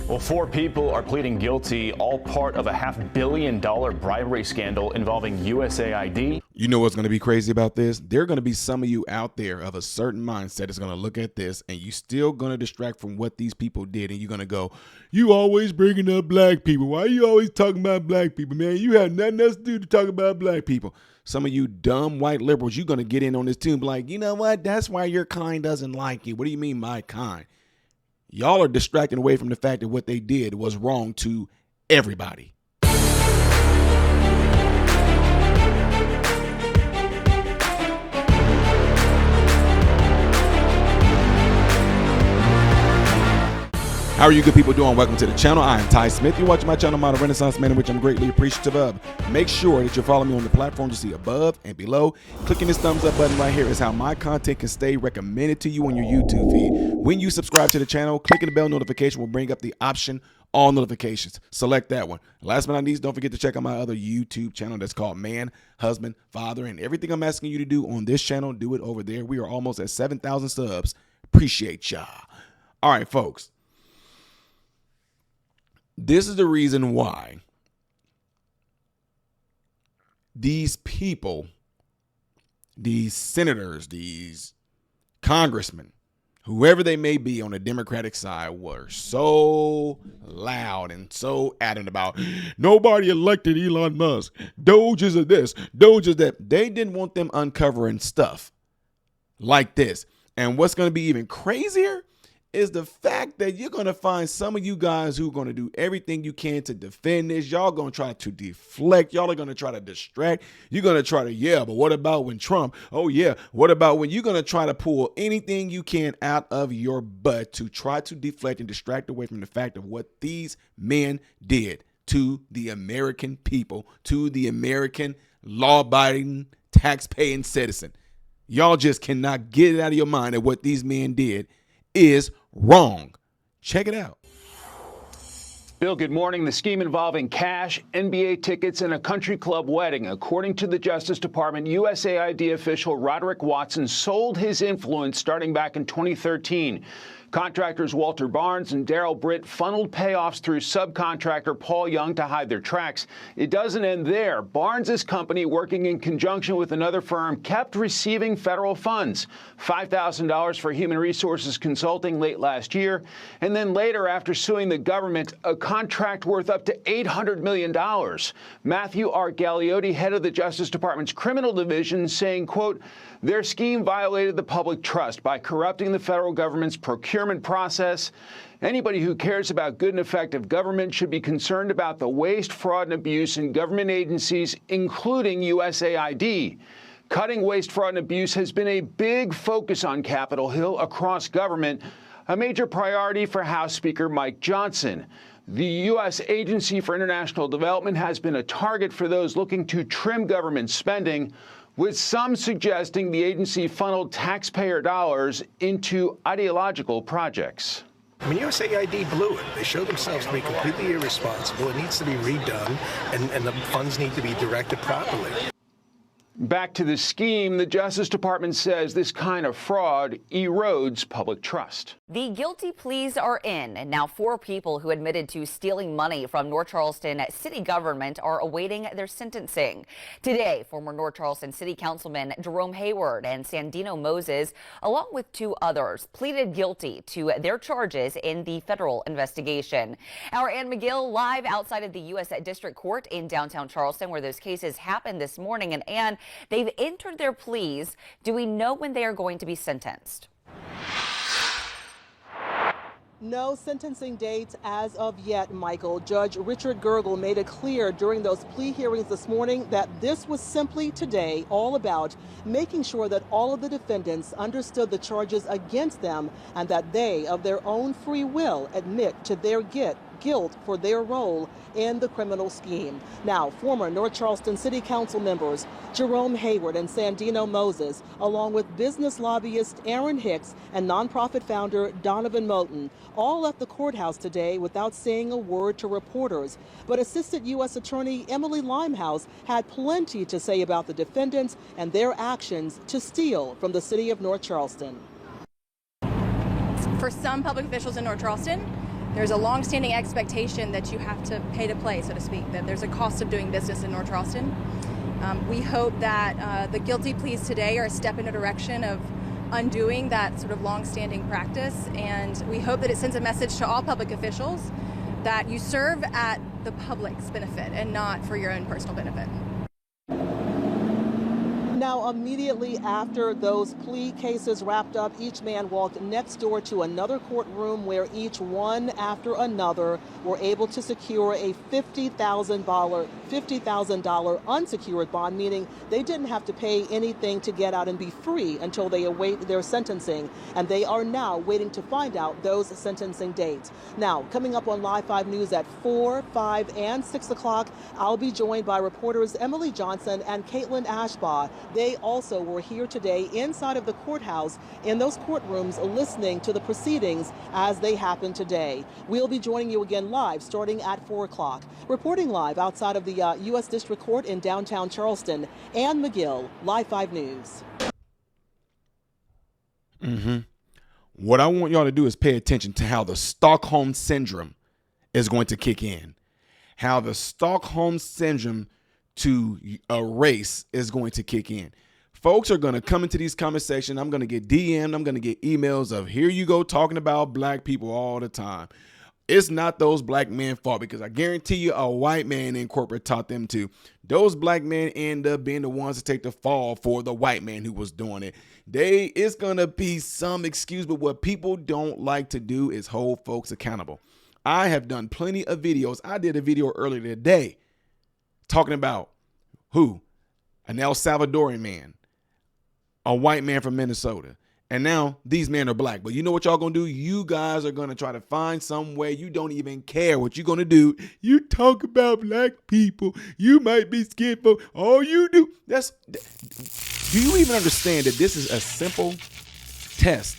Well, 4 people are pleading guilty, all part of a $500 million bribery scandal involving USAID. You know what's going to be crazy about this? There are going to be some of you out there of a certain mindset that's going to look at this and you still going to distract from what these people did. And you're going to go, you always bringing up black people. Why are you always talking about black people, man? You have nothing else to do to talk about black people. Some of you dumb white liberals, you're going to get in on this too and be like, you know what? That's why your kind doesn't like you. What do you mean my kind? Y'all are distracting away from the fact that what they did was wrong to everybody. How are you good people doing? Welcome to the channel. I am Ty Smith. You're watching my channel, Modern Renaissance Man, which I'm greatly appreciative of. Make sure that you're following me on the platforms you see above and below. Clicking this thumbs up button right here is how my content can stay recommended to you on your YouTube feed. When you subscribe to the channel, clicking the bell notification will bring up the option all notifications. Select that one. Last but not least, don't forget to check out my other YouTube channel that's called Man, Husband, Father, and everything I'm asking you to do on this channel, do it over there. We are almost at 7,000 subs. Appreciate y'all. All right, folks. This is the reason why these people, these senators, these congressmen, whoever they may be on the Democratic side, were so loud and so adamant about nobody elected Elon Musk. DOGE is this, DOGE is that. They didn't want them uncovering stuff like this. And what's going to be even crazier is the fact that you're going to find some of you guys who are going to do everything you can to defend this. Y'all going to try to deflect. Y'all are going to try to distract. You're going to try to, yeah, but what about when Trump? Oh, yeah. What about when you're going to try to pull anything you can out of your butt to try to deflect and distract away from the fact of what these men did to the American people, to the American law-abiding, tax-paying citizen. Y'all just cannot get it out of your mind that what these men did is wrong. Check it out. Bill, good morning. The scheme involving cash, NBA tickets, and a country club wedding. According to the Justice Department, USAID official Roderick Watson sold his influence starting back in 2013. Contractors Walter Barnes and Daryl Britt funneled payoffs through subcontractor Paul Young to hide their tracks. It doesn't end there. Barnes's company, working in conjunction with another firm, kept receiving federal funds. $5,000 for human resources consulting late last year. And then later, after suing the government, a contract worth up to $800 million. Matthew R. Galliotti, head of the Justice Department's criminal division, saying, quote, their scheme violated the public trust by corrupting the federal government's procurement process. Anybody who cares about good and effective government should be concerned about the waste, fraud, and abuse in government agencies, including USAID. Cutting waste, fraud, and abuse has been a big focus on Capitol Hill across government, a major priority for House Speaker Mike Johnson. The U.S. Agency for International Development has been a target for those looking to trim government spending, with some suggesting the agency funneled taxpayer dollars into ideological projects. I mean, USAID blew it. They showed themselves to be completely irresponsible. It needs to be redone, and the funds need to be directed properly. Back to the scheme, the Justice Department says this kind of fraud erodes public trust. The guilty pleas are in, and now 4 people who admitted to stealing money from North Charleston city government are awaiting their sentencing. Today, former North Charleston City Councilman Jerome Hayward and Sandino Moses, along with 2 others, pleaded guilty to their charges in the federal investigation. Our Ann McGill live outside of the U.S. District Court in downtown Charleston, where those cases happened this morning. And Ann, they've entered their pleas. Do we know when they are going to be sentenced? No sentencing dates as of yet, Michael. Judge Richard Gergel made it clear during those plea hearings this morning that this was simply today all about making sure that all of the defendants understood the charges against them and that they, of their own free will, admit to their guilt for their role in the criminal scheme. Now, former North Charleston City Council members Jerome Hayward and Sandino Moses, along with business lobbyist Aaron Hicks and nonprofit founder Donovan Moten, all left the courthouse today without saying a word to reporters. But Assistant U.S. Attorney Emily Limehouse had plenty to say about the defendants and their actions to steal from the city of North Charleston. For some public officials in North Charleston, there's a long-standing expectation that you have to pay to play, so to speak, that there's a cost of doing business in North Charleston. We hope that the guilty pleas today are a step in a direction of undoing that sort of long-standing practice, and we hope that it sends a message to all public officials that you serve at the public's benefit and not for your own personal benefit. Now, immediately after those plea cases wrapped up, each man walked next door to another courtroom where each one after another were able to secure a $50,000 unsecured bond, meaning they didn't have to pay anything to get out and be free until they await their sentencing. And they are now waiting to find out those sentencing dates. Now, coming up on Live 5 News at 4, 5, and 6 o'clock, I'll be joined by reporters Emily Johnson and Caitlin Ashbaugh. They also were here today inside of the courthouse in those courtrooms listening to the proceedings as they happen today. We'll be joining you again live starting at 4 o'clock. Reporting live outside of the U.S. District Court in downtown Charleston, Ann McGill, Live 5 News. What I want y'all to do is pay attention to how the Stockholm Syndrome is going to kick in. How the Stockholm Syndrome to a race is going to kick in. Folks are going to come into these comment sections. I'm going to get DM'd. I'm going to get emails of, here you go talking about black people all the time. It's not those black men's fault, because I guarantee you a white man in corporate taught them to. Those black men end up being the ones to take the fall for the white man who was doing it. It's going to be some excuse, but what people don't like to do is hold folks accountable. I have done plenty of videos. I did a video earlier today talking about who? An El Salvadorian man, a white man from Minnesota. And now these men are black. But you know what y'all gonna do? You guys are gonna try to find some way. You don't even care what you're gonna do. You talk about black people. You might be scared for all you do. Do you even understand that this is a simple test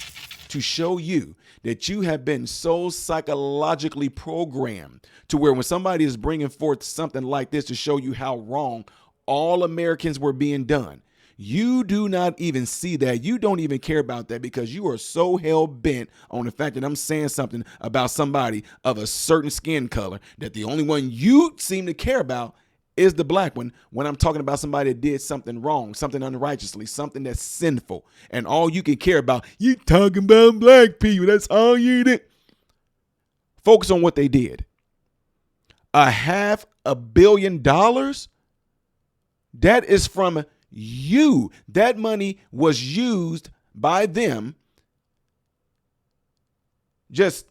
to show you that you have been so psychologically programmed to where when somebody is bringing forth something like this to show you how wrong all Americans were being done, you do not even see that. You don't even care about that because you are so hell bent on the fact that I'm saying something about somebody of a certain skin color that the only one you seem to care about is the black one, when I'm talking about somebody that did something wrong, something unrighteously, something that's sinful. And all you can care about, you talking about black people. That's all you did. Focus on what they did. $500 million? That is from you. That money was used by them just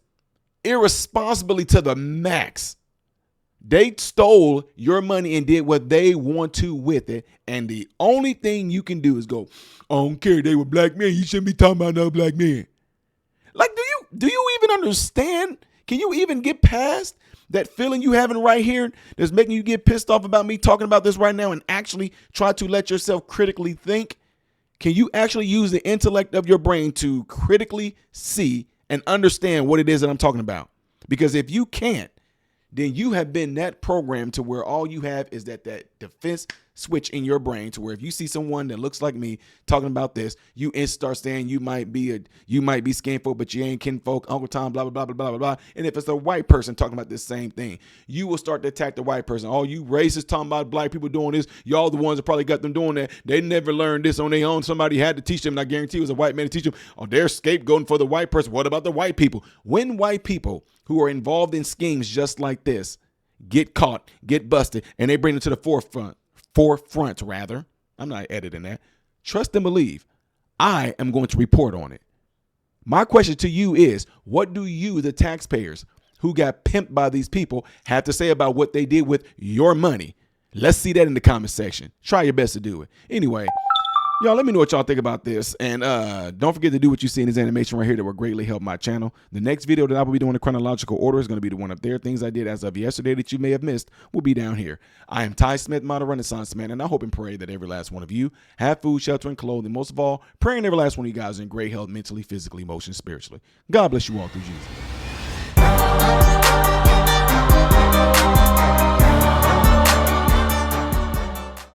irresponsibly to the max. They stole your money and did what they want to with it. And the only thing you can do is go, I don't care, they were black men. You shouldn't be talking about no black men. Like, do you even understand? Can you even get past that feeling you having right here that's making you get pissed off about me talking about this right now and actually try to let yourself critically think? Can you actually use the intellect of your brain to critically see and understand what it is that I'm talking about? Because if you can't, then you have been that programmed to where all you have is that defense switch in your brain to where if you see someone that looks like me talking about this, you start saying you might be skinfolk, but you ain't kinfolk, Uncle Tom, blah, blah, blah, blah, blah, blah. And if it's a white person talking about this same thing, you will start to attack the white person. All you racists talking about black people doing this, y'all the ones that probably got them doing that. They never learned this on their own. Somebody had to teach them, and I guarantee it was a white man to teach them. Oh, they're scapegoating for the white person. What about the white people? When white people who are involved in schemes just like this get caught, get busted, and they bring them to the forefront, I'm not editing that. Trust and believe. I am going to report on it. My question to you is, what do you, the taxpayers who got pimped by these people, have to say about what they did with your money? Let's see that in the comment section. Try your best to do it. Anyway, y'all, let me know what y'all think about this. And don't forget to do what you see in this animation right here that will greatly help my channel. The next video that I will be doing in chronological order is going to be the one up there. Things I did as of yesterday that you may have missed will be down here. I am Ty Smith, Model Renaissance Man, and I hope and pray that every last one of you have food, shelter, and clothing. Most of all, praying every last one of you guys in great health, mentally, physically, emotionally, spiritually. God bless you all through Jesus.